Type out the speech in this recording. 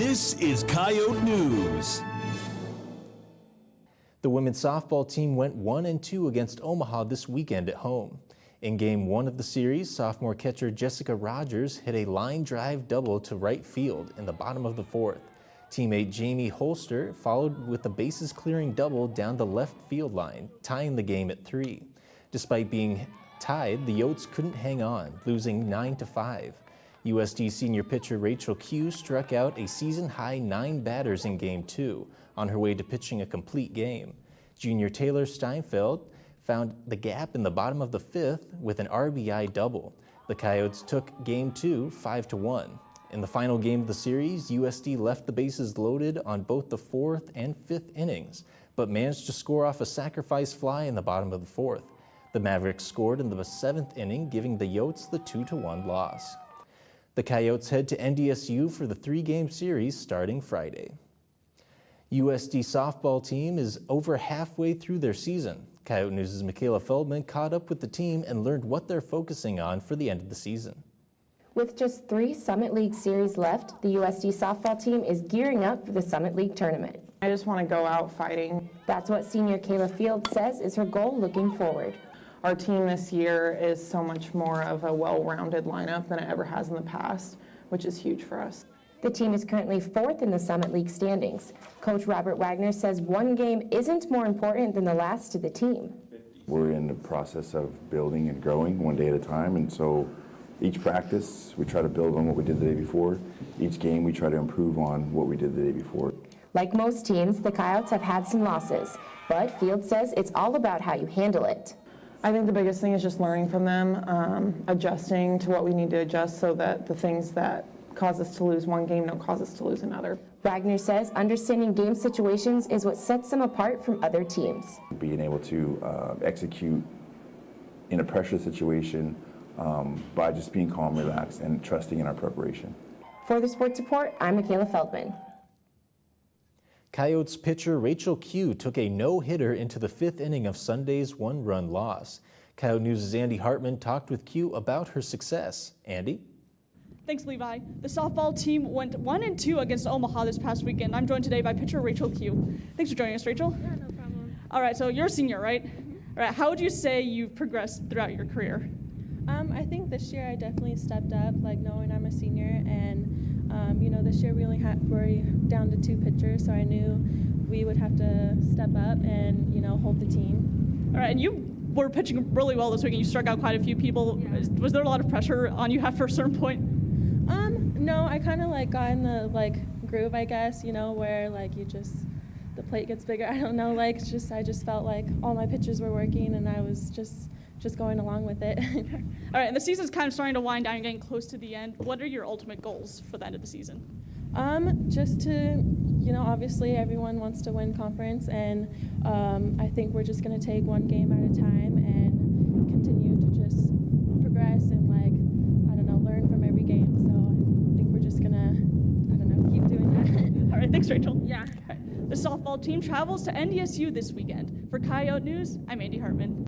This is Coyote News. The women's softball team went 1-2 against Omaha this weekend at home. In Game 1 of the series, sophomore catcher Jessica Rogers hit a line drive double to right field in the bottom of the fourth. Teammate Jamie Holster followed with a bases clearing double down the left field line, tying the game at 3. Despite being tied, the Yotes couldn't hang on, losing 9-5. USD senior pitcher Rachel Q struck out a season-high 9 batters in Game 2 on her way to pitching a complete game. Junior Taylor Steinfeld found the gap in the bottom of the 5th with an RBI double. The Coyotes took Game 2 5-1. In the final game of the series, USD left the bases loaded on both the 4th and 5th innings, but managed to score off a sacrifice fly in the bottom of the 4th. The Mavericks scored in the 7th inning, giving the Yotes the 2-1 loss. The Coyotes head to NDSU for the 3-game series starting Friday. USD softball team is over halfway through their season. Coyote News' Michaela Feldman caught up with the team and learned what they're focusing on for the end of the season. With just 3 Summit League series left, the USD softball team is gearing up for the Summit League tournament. I just want to go out fighting. That's what senior Kayla Fields says is her goal looking forward. Our team this year is so much more of a well-rounded lineup than it ever has in the past, which is huge for us. The team is currently 4th in the Summit League standings. Coach Robert Wagner says one game isn't more important than the last to the team. We're in the process of building and growing one day at a time, and so each practice we try to build on what we did the day before. Each game we try to improve on what we did the day before. Like most teams, the Coyotes have had some losses, but Fields says it's all about how you handle it. I think the biggest thing is just learning from them, adjusting to what we need to adjust so that the things that cause us to lose one game don't cause us to lose another. Wagner says understanding game situations is what sets them apart from other teams. Being able to execute in a pressure situation by just being calm, relaxed, and trusting in our preparation. For the Sports Report, I'm Michaela Feldman. Coyotes pitcher Rachel Q took a no-hitter into the 5th inning of Sunday's 1-run loss. Coyote News' Andy Hartman talked with Q about her success. Andy? Thanks, Levi. The softball team went 1-2 against Omaha this past weekend. I'm joined today by pitcher Rachel Q. Thanks for joining us, Rachel. Yeah, no problem. All right, so you're a senior, right? All right, how would you say you've progressed throughout your career? I think this year I definitely stepped up, like knowing I'm a senior, and this year we were down to 2 pitchers, so I knew we would have to step up and hold the team. All right, and you were pitching really well this weekend. You struck out quite a few people. Yeah. Was there a lot of pressure on you after a certain point? No, I kind of got in the groove, I guess, where the plate gets bigger. I don't know, I just felt like all my pitches were working and I was just going along with it. All right, and the season's kind of starting to wind down. You're getting close to the end. What are your ultimate goals for the end of the season? Just to, obviously everyone wants to win conference, and I think we're just going to take one game at a time and continue to just progress and learn from every game. So I think we're just going to, keep doing that. All right, thanks, Rachel. Yeah. The softball team travels to NDSU this weekend. For Coyote News, I'm Andy Hartman.